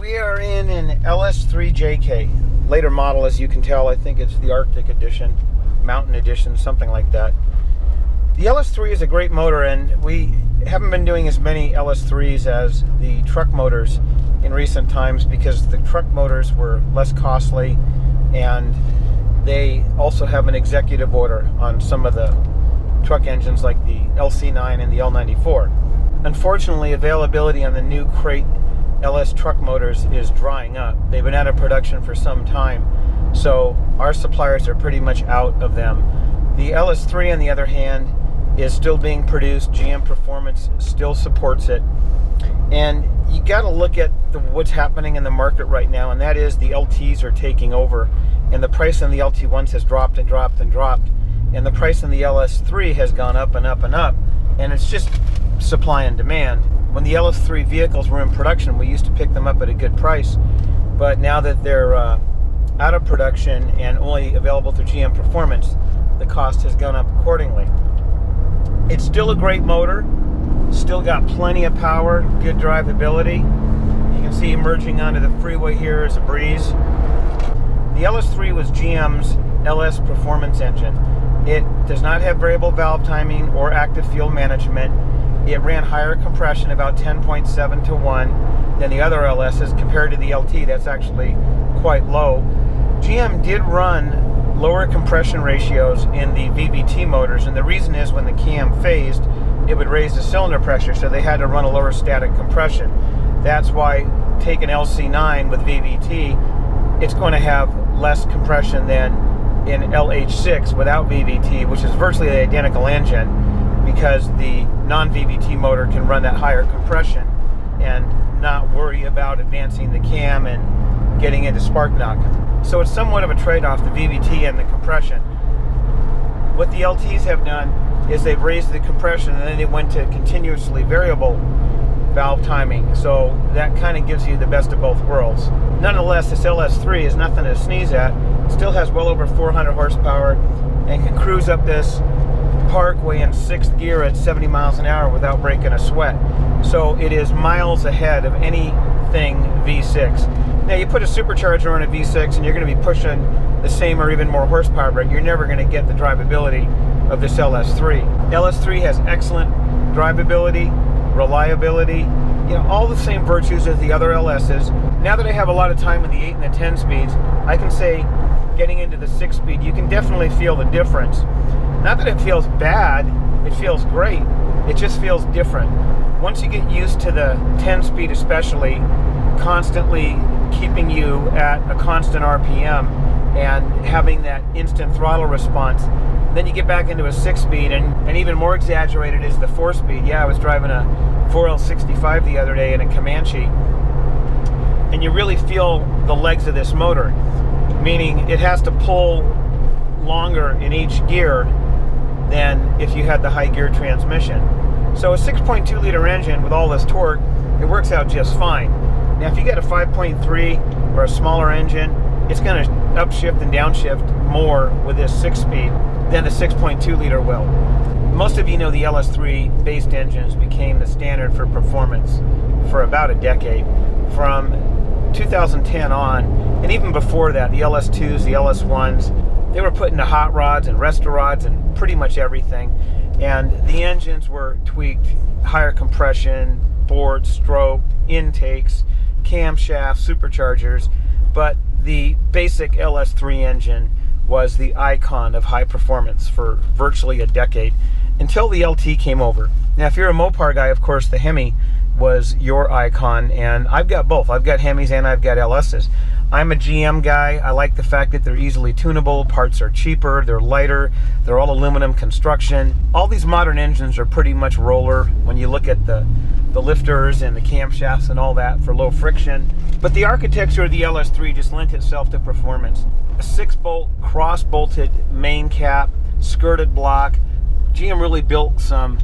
We are in an LS3 JK, later model as you can tell. I think it's the Arctic edition, Mountain edition, something like that. The LS3 is a great motor, and we haven't been doing as many LS3s as the truck motors in recent times because the truck motors were less costly, and they also have an executive order on some of the truck engines like the LC9 and the L94. Unfortunately, availability on the new crate LS truck motors is drying up. They've been out of production for some time, so our suppliers are pretty much out of them. The LS3, on the other hand, is still being produced. GM Performance still supports it. And you got to look at what's happening in the market right now, and that is the LTs are taking over, and the price on the LT1s has dropped and dropped and dropped, and the price on the LS3 has gone up and up and up, and it's just supply and demand. When the LS3 vehicles were in production, we used to pick them up at a good price, but now that they're out of production and only available through GM Performance, the cost has gone up accordingly. It's still a great motor, still got plenty of power, good drivability. You can see emerging onto the freeway here is a breeze. The LS3 was GM's LS Performance engine. It does not have variable valve timing or active fuel management. It ran higher compression, about 10.7 to 1, than the other LSs. Compared to the LT, that's actually quite low. GM did run lower compression ratios in the VVT motors, and the reason is when the cam phased, it would raise the cylinder pressure, so they had to run a lower static compression. That's why, take an LC9 with VVT, it's going to have less compression than in LH6 without VVT, which is virtually the identical engine, because the non-VVT motor can run that higher compression and not worry about advancing the cam and getting into spark knock. So it's somewhat of a trade-off, the VVT and the compression. What the LTs have done is they've raised the compression and then they went to continuously variable valve timing. So that kind of gives you the best of both worlds. Nonetheless, this LS3 is nothing to sneeze at. It still has well over 400 horsepower and can cruise up this parkway in 6th gear at 70 miles an hour without breaking a sweat. So it is miles ahead of anything V6. Now you put a supercharger on a V6 and you're going to be pushing the same or even more horsepower, but you're never going to get the drivability of this LS3. LS3 has excellent drivability, reliability, all the same virtues as the other LSs. Now that I have a lot of time in the 8 and the 10 speeds, I can say getting into the 6 speed, you can definitely feel the difference. Not that it feels bad, it feels great. It just feels different. Once you get used to the 10 speed especially, constantly keeping you at a constant RPM and having that instant throttle response, then you get back into a 6 speed, and even more exaggerated is the 4 speed. Yeah, I was driving a 4L65 the other day in a Comanche, and you really feel the legs of this motor, meaning it has to pull longer in each gear than if you had the high gear transmission. So a 6.2 liter engine with all this torque, it works out just fine. Now if you get a 5.3 or a smaller engine, it's going to upshift and downshift more with this 6 speed than the 6.2 liter will. Most of you know the LS3 based engines became the standard for performance for about a decade. From 2010 on, and even before that, the LS2s, the LS1s, they were put into hot rods and resto rods and pretty much everything. And the engines were tweaked, higher compression, board, stroke, intakes, camshafts, superchargers. But the basic LS3 engine was the icon of high performance for virtually a decade, until the LT came over. Now, if you're a Mopar guy, of course, the Hemi was your icon, and I've got both. I've got Hemis and I've got LSs. I'm a GM guy. I like the fact that they're easily tunable, parts are cheaper, they're lighter, they're all aluminum construction. All these modern engines are pretty much roller when you look at the lifters and the camshafts and all that for low friction. But the architecture of the LS3 just lent itself to performance. A 6-bolt cross-bolted main cap, skirted block. GM really built some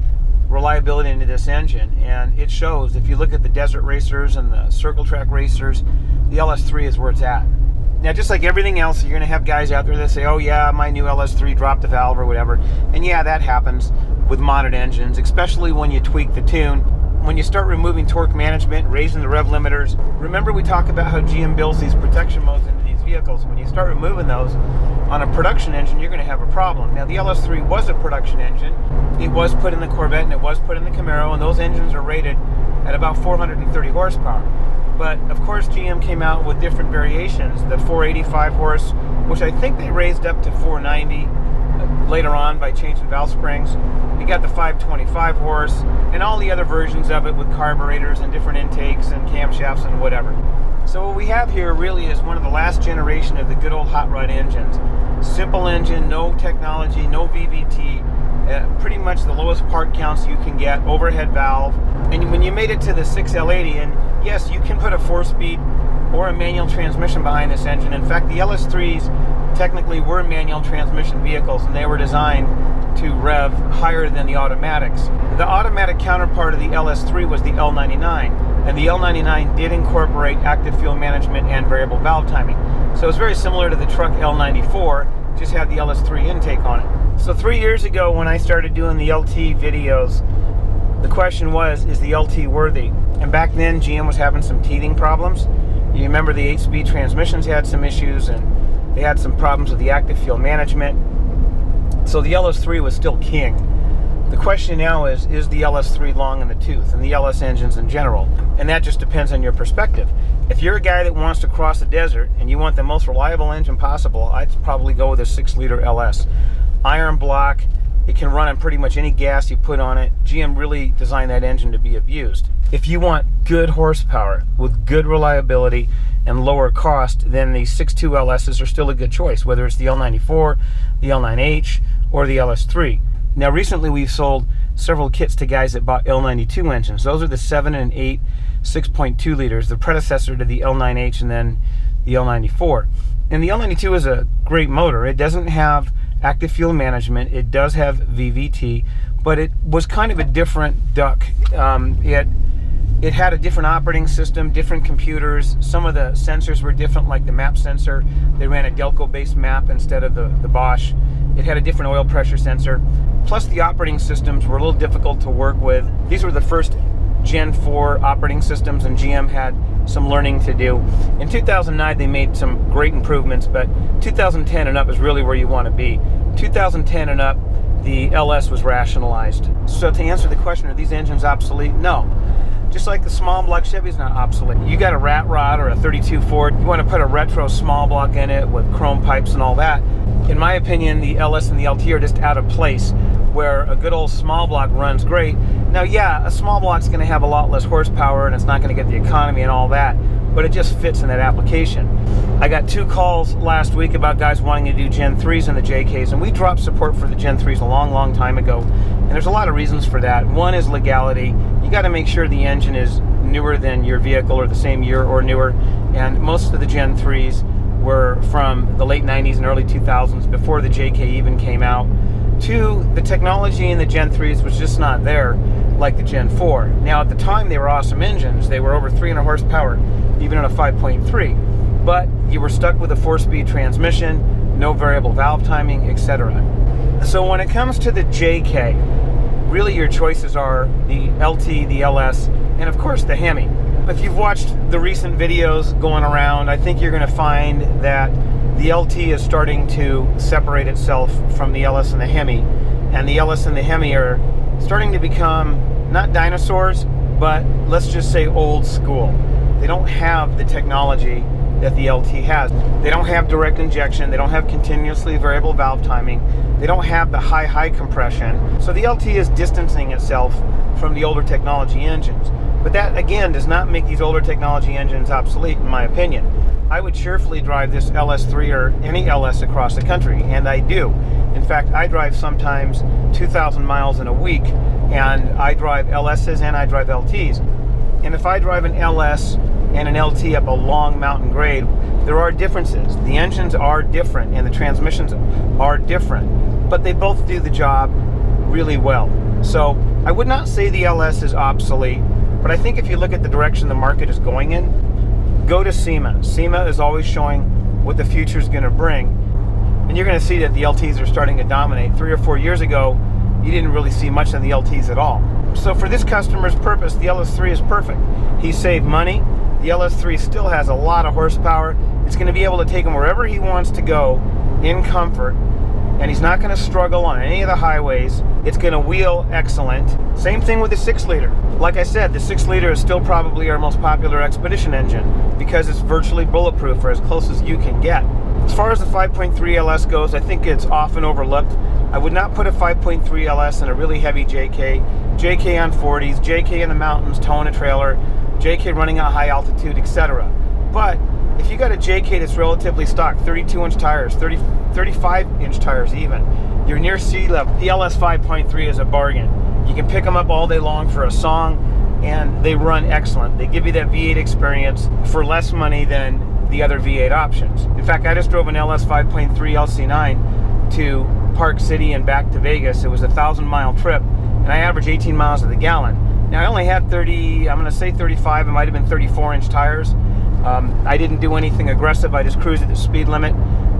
reliability into this engine, and it shows. If you look at the desert racers and the circle track racers, the LS3 is where it's at. Now, just like everything else, you're going to have guys out there that say, oh yeah, my new LS3 dropped the valve or whatever, and yeah, that happens with modern engines, especially when you tweak the tune. when you start removing torque management, raising the rev limiters, remember we talk about how GM builds these protection modes into these vehicles. When you start removing those on a production engine, you're going to have a problem. Now, the LS3 was a production engine. It was put in the Corvette and it was put in the Camaro, and those engines are rated at about 430 horsepower. But of course, GM came out with different variations. The 485 horse, which I think they raised up to 490 later on by changing valve springs. You got the 525 horse and all the other versions of it with carburetors and different intakes and camshafts and whatever. So what we have here really is one of the last generation of the good old hot rod engines. Simple engine, no technology, no VVT, pretty much the lowest part counts you can get, overhead valve. And when you made it to the 6L80, and yes, you can put a 4-speed or a manual transmission behind this engine. In fact, the LS3s technically were manual transmission vehicles, and they were designed to rev higher than the automatics. The automatic counterpart of the LS3 was the L99, and the L99 did incorporate active fuel management and variable valve timing. So it's very similar to the truck L94, just had the LS3 intake on it. So 3 years ago when I started doing the LT videos, the question was, is the LT worthy? And back then GM was having some teething problems. You remember the 8-speed transmissions had some issues, and they had some problems with the active fuel management. So the LS3 was still king. The question now is the LS3 long in the tooth, and the LS engines in general? And that just depends on your perspective. If you're a guy that wants to cross the desert and you want the most reliable engine possible, I'd probably go with a 6-liter LS. Iron block, it can run on pretty much any gas you put on it. GM really designed that engine to be abused. If you want good horsepower with good reliability and lower cost, then the 6.2 LSs are still a good choice, whether it's the L94, the L9H, or the LS3. Now, recently we've sold several kits to guys that bought L92 engines. Those are the 7 and 8 6.2 liters, the predecessor to the L9H and then the L94. And the L92 is a great motor. It doesn't have active fuel management. It does have VVT, but it was kind of a different duck. It had a different operating system, different computers. Some of the sensors were different, like the map sensor. They ran a Delco-based map instead of the Bosch. It had a different oil pressure sensor. Plus, the operating systems were a little difficult to work with. These were the first Gen 4 operating systems, and GM had some learning to do. In 2009, they made some great improvements, but 2010 and up is really where you want to be. 2010 and up, the LS was rationalized. So to answer the question, are these engines obsolete? No. Just like the small block Chevy's not obsolete. You got a rat rod or a 32 Ford, you want to put a retro small block in it with chrome pipes and all that. In my opinion, the LS and the LT are just out of place, where a good old small block runs great. Now, yeah, a small block's going to have a lot less horsepower and it's not going to get the economy and all that, but it just fits in that application. I got 2 calls last week about guys wanting to do Gen 3s in the JKs, and we dropped support for the Gen 3s a long time ago. And there's a lot of reasons for that. One is legality. You got to make sure the engine is newer than your vehicle or the same year or newer. And most of the Gen 3s were from the late 90s and early 2000s, before the JK even came out. 2, the technology in the Gen 3s was just not there like the Gen 4. Now, at the time, they were awesome engines. They were over 300 horsepower, even on a 5.3. But you were stuck with a 4-speed transmission, no variable valve timing, etc. So when it comes to the JK, really your choices are the LT, the LS, and of course the Hemi. If you've watched the recent videos going around, I think you're going to find that the LT is starting to separate itself from the LS and the Hemi, and the LS and the Hemi are starting to become not dinosaurs, but let's just say old school. They don't have the technology that the LT has. They don't have direct injection, they don't have continuously variable valve timing, they don't have the high compression. So the LT is distancing itself from the older technology engines. But that, again, does not make these older technology engines obsolete, in my opinion. I would cheerfully drive this LS3 or any LS across the country, and I do. In fact, I drive sometimes 2,000 miles in a week, and I drive LSs and I drive LTs. And if I drive an LS and an LT up a long mountain grade, there are differences. The engines are different and the transmissions are different, but they both do the job really well. So I would not say the LS is obsolete, but I think if you look at the direction the market is going in, go to SEMA. SEMA is always showing what the future is going to bring, and you're going to see that the LTs are starting to dominate. 3 or 4 years ago, you didn't really see much of the LTs at all. So for this customer's purpose, the LS3 is perfect. He saved money. The LS3 still has a lot of horsepower. It's going to be able to take him wherever he wants to go in comfort, and he's not going to struggle on any of the highways. It's going to wheel excellent. Same thing with the 6-liter. Like I said, the 6-liter is still probably our most popular expedition engine because it's virtually bulletproof, or as close as you can get. As far as the 5.3 LS goes, I think it's often overlooked. I would not put a 5.3 LS in a really heavy JK. JK on 40s, JK in the mountains, towing a trailer, JK running at high altitude, etc. But if you got a JK that's relatively stock, 32-inch tires, 35-inch tires even, you're near sea level, the LS 5.3 is a bargain. You can pick them up all day long for a song, and they run excellent. They give you that V8 experience for less money than the other V8 options. In fact, I just drove an LS 5.3 LC9 to Park City and back to Vegas. It was a 1,000-mile trip, and I averaged 18 miles to the gallon. Now, I only had 30, I'm going to say 35, it might have been 34-inch tires. I didn't do anything aggressive. I just cruised at the speed limit,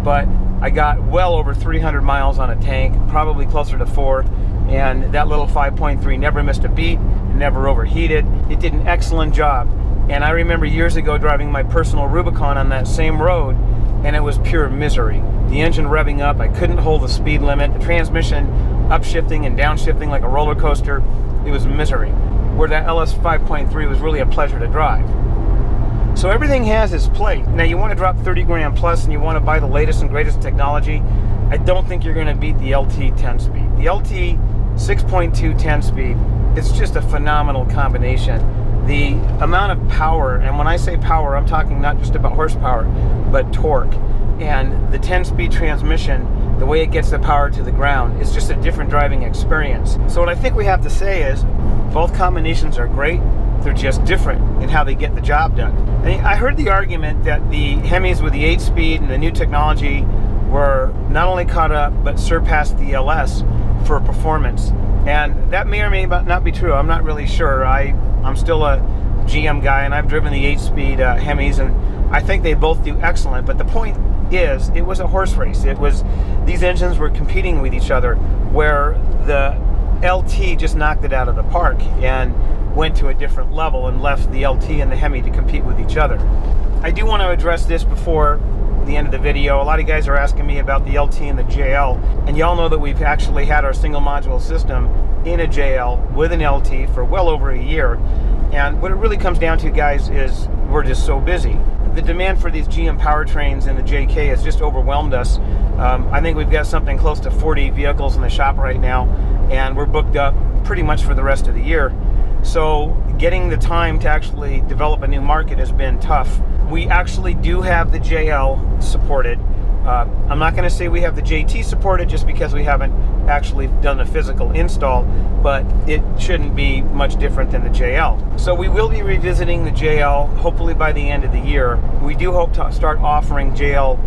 but I got well over 300 miles on a tank, probably closer to 4, and that little 5.3 never missed a beat, never overheated. It did an excellent job. And I remember years ago driving my personal Rubicon on that same road, and it was pure misery. The engine revving up, I couldn't hold the speed limit, the transmission upshifting and downshifting like a roller coaster. It was misery. Where that LS 5.3 was really a pleasure to drive. So everything has its place. Now you want to drop 30 grand plus and you want to buy the latest and greatest technology, I don't think you're going to beat the LT 10-speed. The LT 6.2 10-speed is just a phenomenal combination. The amount of power, and when I say power, I'm talking not just about horsepower, but torque. And the 10-speed transmission, the way it gets the power to the ground, is just a different driving experience. So what I think we have to say is, both combinations are great, they're just different in how they get the job done. And I heard the argument that the Hemis with the 8-speed and the new technology were not only caught up, but surpassed the LS for performance. And that may or may not be true. I'm not really sure. I'm still a GM guy, and I've driven the 8-speed Hemis, and I think they both do excellent. But the point is, it was a horse race. It was, these engines were competing with each other, where the LT just knocked it out of the park and went to a different level and left the LT and the Hemi to compete with each other. I do want to address this before the end of the video. A lot of guys are asking me about the LT and the JL, and y'all know that we've actually had our single module system in a JL with an LT for well over a year. And what it really comes down to, guys, is we're just so busy. The demand for these GM powertrains in the JK has just overwhelmed us. I think we've got something close to 40 vehicles in the shop right now, and we're booked up pretty much for the rest of the year. So getting the time to actually develop a new market has been tough. We actually do have the JL supported. I'm not going to say we have the JT supported just because we haven't actually done a physical install, but it shouldn't be much different than the JL. So we will be revisiting the JL hopefully by the end of the year. We do hope to start offering JL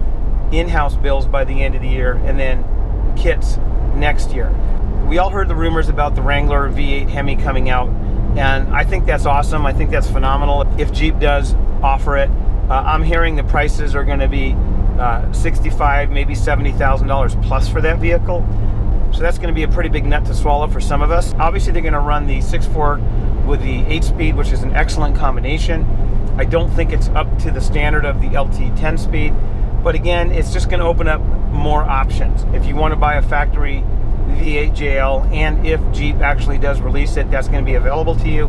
in-house builds by the end of the year, and then kits next year. We all heard the rumors about the Wrangler V8 Hemi coming out, and I think that's awesome. I think that's phenomenal if Jeep does offer it. I'm hearing the prices are going to be $65,000, maybe $70,000 plus for that vehicle. So that's going to be a pretty big nut to swallow for some of us. Obviously, they're going to run the 6.4 with the 8-speed, which is an excellent combination. I don't think it's up to the standard of the LT 10-speed, but again, it's just going to open up more options. If you want to buy a factory V8 JL, and if Jeep actually does release it, that's going to be available to you.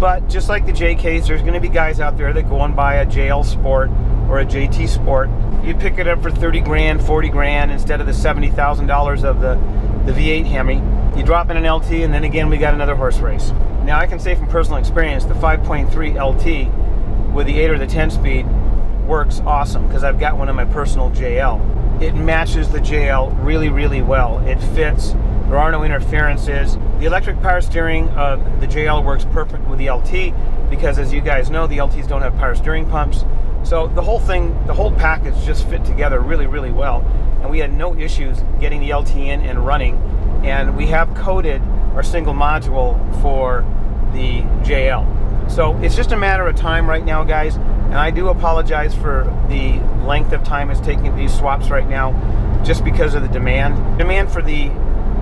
But just like the JKs, there's going to be guys out there that go and buy a JL Sport or a JT Sport. You pick it up for 30 grand, 40 grand instead of the $70,000 of the V8 Hemi. You drop in an LT, and then again, we got another horse race. Now, I can say from personal experience, the 5.3 LT with the 8 or the 10 speed works awesome because I've got one in my personal JL. It matches the JL really, really well. It fits. There are no interferences. The electric power steering of the JL works perfect with the LT because, as you guys know, the LTs don't have power steering pumps. So the whole thing, the whole package just fit together really, really well. And we had no issues getting the LT in and running. And we have coded our single module for the JL. So it's just a matter of time right now, guys. And I do apologize for the length of time it's taking these swaps right now, just because of the demand. Demand for the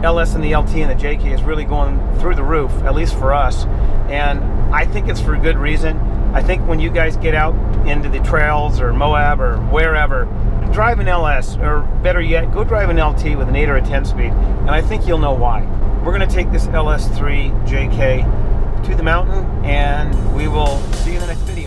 LS and the LT and the JK is really going through the roof, at least for us. And I think it's for a good reason. I think when you guys get out into the trails or Moab or wherever, drive an LS, or better yet, go drive an LT with an 8 or a 10 speed, and I think you'll know why. We're going to take this LS3 JK to the mountain, and we will see you in the next video.